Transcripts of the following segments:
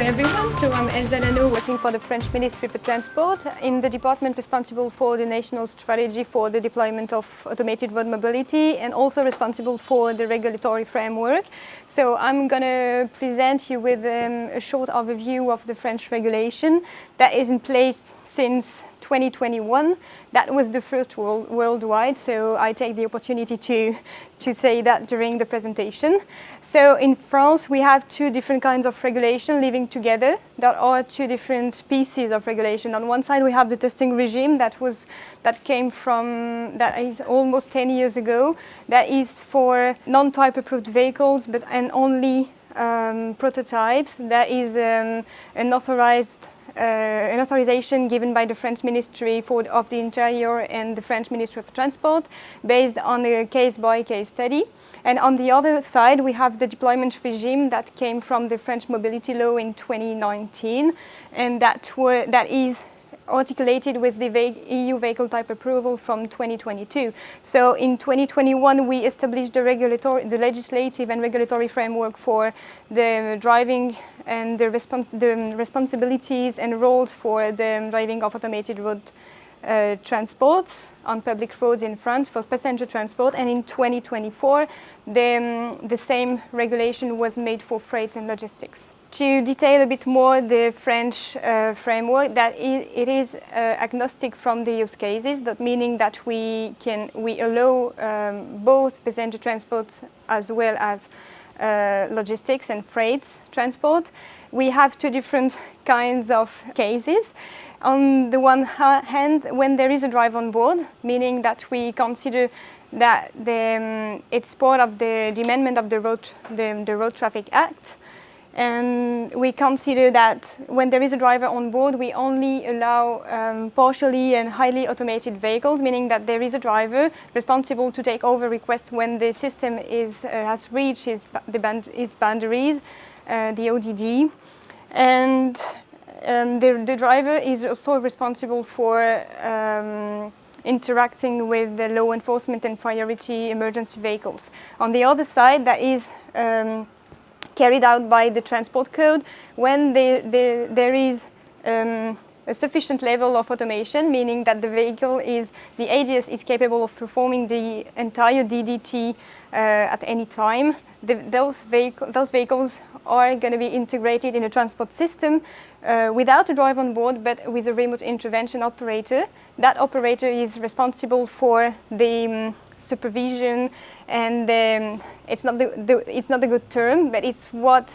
everyone, so I'm Elsa Lanaud, working for the French Ministry for Transport in the department responsible for the national strategy for the deployment of automated road mobility and also responsible for the regulatory framework. So I'm going to present you with a short overview of the French regulation that is in place since 2021. That was the first worldwide, so I take the opportunity to say that during the presentation. So in France, we have two different kinds of regulation living together. There are two different pieces of regulation. On one side, we have the testing regime that is almost 10 years ago. That is for non-type approved vehicles, and only prototypes. That is an authorization given by the French Ministry of the Interior and the French Ministry of Transport based on a case-by-case study. And on the other side, we have the deployment regime that came from the French mobility law in 2019, and that is articulated with the EU vehicle type approval from 2022. So in 2021, we established the legislative and regulatory framework for the driving and the responsibilities and roles for the driving of automated road transports on public roads in France for passenger transport. And in 2024, the same regulation was made for freight and logistics. To detail a bit more the French framework, it is agnostic from the use cases, that meaning that we allow both passenger transport as well as logistics and freight transport. We have two different kinds of cases. On the one hand, when there is a driver on board, meaning that we consider that it's part of the amendment of the Road Traffic Act. And we consider that when there is a driver on board, we only allow partially and highly automated vehicles, meaning that there is a driver responsible to take over requests when the system has reached its boundaries, the ODD. And the driver is also responsible for interacting with the law enforcement and priority emergency vehicles. On the other side, that is carried out by the transport code when there is a sufficient level of automation, meaning that the ADS is capable of performing the entire DDT at any time. Those vehicles are going to be integrated in a transport system without a driver on board, but with a remote intervention operator. That operator is responsible for the supervision, and it's not the good term, but it's what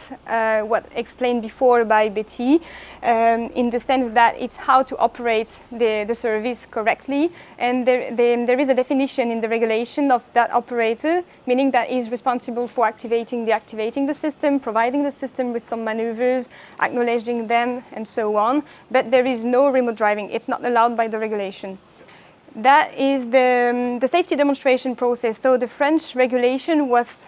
explained before by Betty, in the sense that it's how to operate the service correctly. And there is a definition in the regulation of that operator, meaning that is responsible for activating the system, providing the system with some maneuvers, acknowledging them, and so on. But there is no remote driving. It's not allowed by the regulation. That is the safety demonstration process. So the French regulation was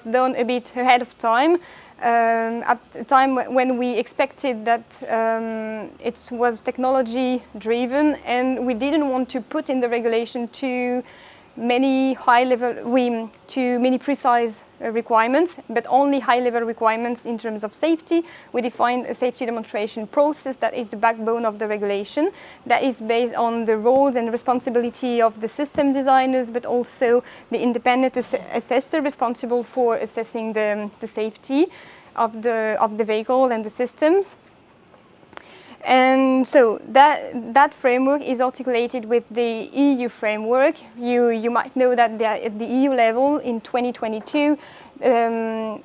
done a bit ahead of time, at a time when we expected that it was technology driven, and we didn't want to put in the regulation too many precise requirements, but only high-level requirements in terms of safety. We defined a safety demonstration process that is the backbone of the regulation, that is based on the roles and responsibility of the system designers, but also the independent assessor responsible for assessing the safety of the vehicle and the systems. And so that framework is articulated with the EU framework. You might know that at the EU level in 2022, a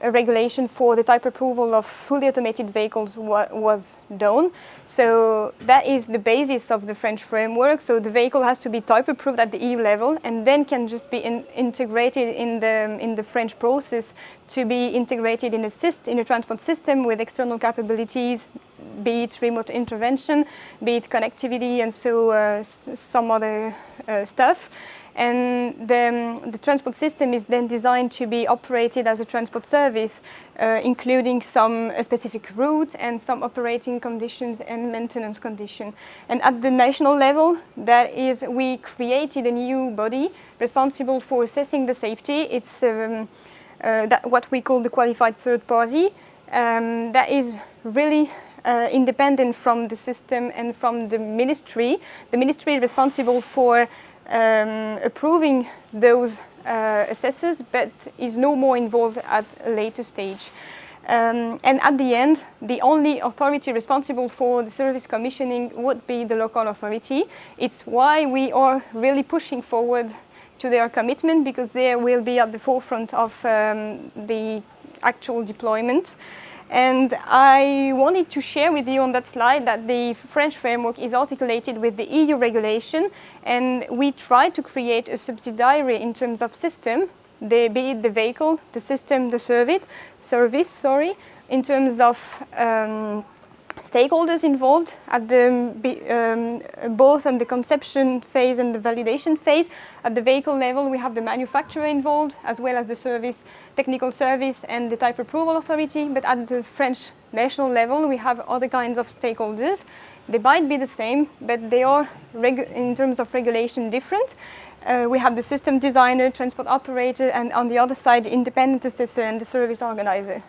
regulation for the type approval of fully automated vehicles was done. So that is the basis of the French framework. So the vehicle has to be type approved at the EU level, and then can just be integrated in the French process to be integrated in a transport system with external capabilities, be it remote intervention, be it connectivity, and so some other stuff. And the transport system is then designed to be operated as a transport service, including some specific route and some operating conditions and maintenance conditions. And at the national level, that is, we created a new body responsible for assessing the safety. It's what we call the qualified third party. that is really independent from the system and from the ministry. The ministry is responsible for approving those assessors, but is no more involved at a later stage. And at the end, the only authority responsible for the service commissioning would be the local authority. It's why we are really pushing forward to their commitment, because they will be at the forefront of the actual deployment. And I wanted to share with you on that slide that the French framework is articulated with the EU regulation, and we try to create a subsidiary in terms of system, be it the vehicle, the system, the service, in terms of stakeholders involved at both on the conception phase and the validation phase. At the vehicle level, we have the manufacturer involved, as well as the service, technical service, and the type approval authority. But at the French national level, we have other kinds of stakeholders. They might be the same, but they are, in terms of regulation, different. We have the system designer, transport operator, and on the other side, the independent assessor and the service organizer.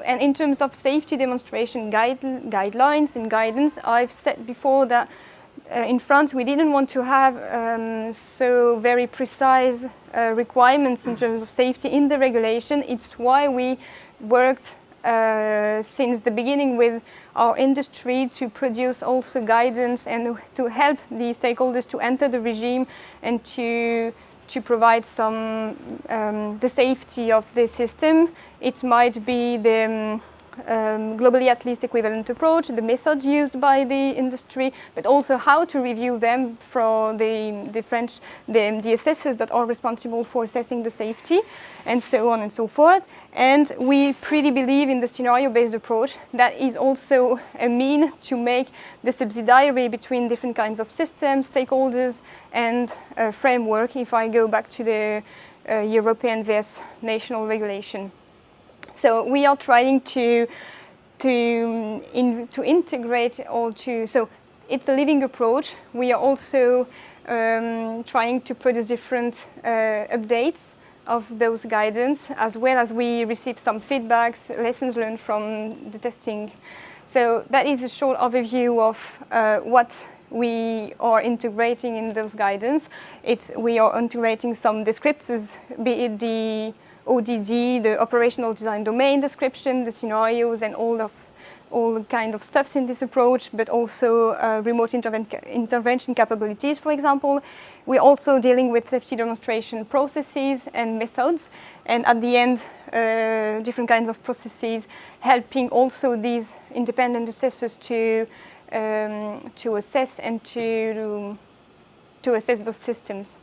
And in terms of safety demonstration guidelines and guidance, I've said before that in France we didn't want to have so very precise requirements in terms of safety in the regulation. It's why we worked since the beginning with our industry to produce also guidance and to help the stakeholders to enter the regime and to provide some the safety of the system. It might be the globally at least equivalent approach, the methods used by the industry, but also how to review them for the assessors that are responsible for assessing the safety, and so on and so forth. And we pretty believe in the scenario-based approach. That is also a mean to make the subsidiary between different kinds of systems, stakeholders, and framework, if I go back to the European vs national regulation. So we are trying to integrate so it's a living approach. We are also trying to produce different updates of those guidance, as well as we receive some feedbacks, lessons learned from the testing. So that is a short overview of what we are integrating in those guidance. We are integrating some descriptors, be it the ODD, the operational design domain description, the scenarios, and all kind of stuffs in this approach, but also remote intervention capabilities, for example. We're also dealing with safety demonstration processes and methods, and at the end, different kinds of processes, helping also these independent assessors to assess and to assess those systems.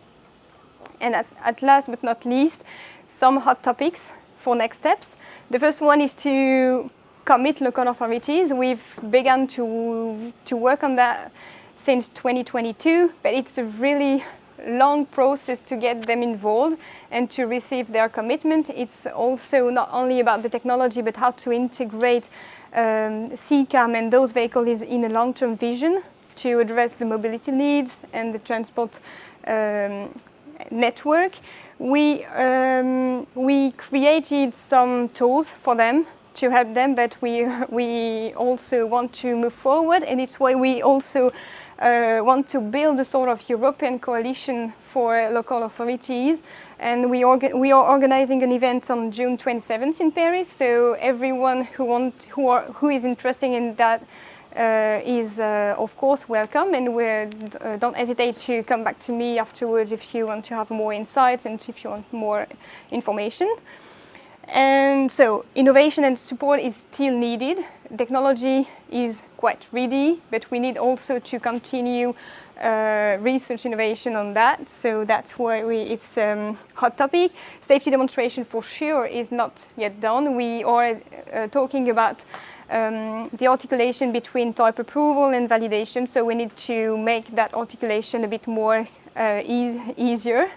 And at last but not least, some hot topics for next steps. The first one is to commit local authorities. We've begun to work on that since 2022, but it's a really long process to get them involved and to receive their commitment. It's also not only about the technology, but how to integrate CCAM and those vehicles in a long-term vision to address the mobility needs and the transport network. We created some tools for them to help them, but we also want to move forward, and it's why we also want to build a sort of European coalition for local authorities. And we are organizing an event on June 27th in Paris. So everyone who is interested in that is of course welcome, and don't hesitate to come back to me afterwards if you want to have more insights and if you want more information. And so innovation and support is still needed. Technology is quite ready, but we need also to continue research innovation on that. So that's why it's a hot topic. Safety demonstration for sure is not yet done. We are talking about the articulation between type approval and validation. So we need to make that articulation a bit more easier.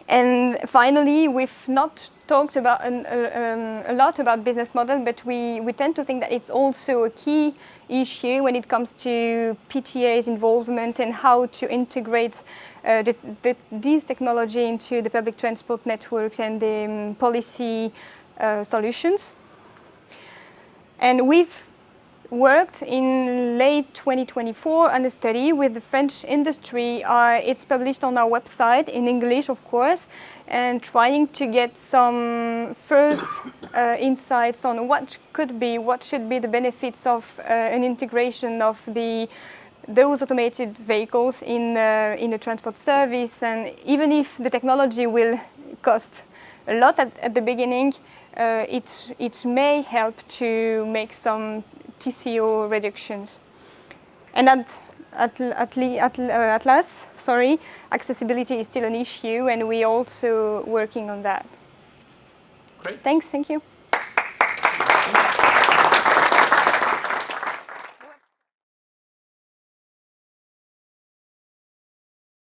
And finally, we've not talked about a lot about business model, but we tend to think that it's also a key issue when it comes to PTA's involvement and how to integrate this technology into the public transport networks and the policy solutions. And we've worked in late 2024 on a study with the French industry. It's published on our website in English, of course, and trying to get some first insights on what should be the benefits of an integration of those automated vehicles in a transport service. And even if the technology will cost a lot at the beginning, it may help to make some TCO reductions. And at last, accessibility is still an issue, and we're also working on that. Great. Thanks, thank you.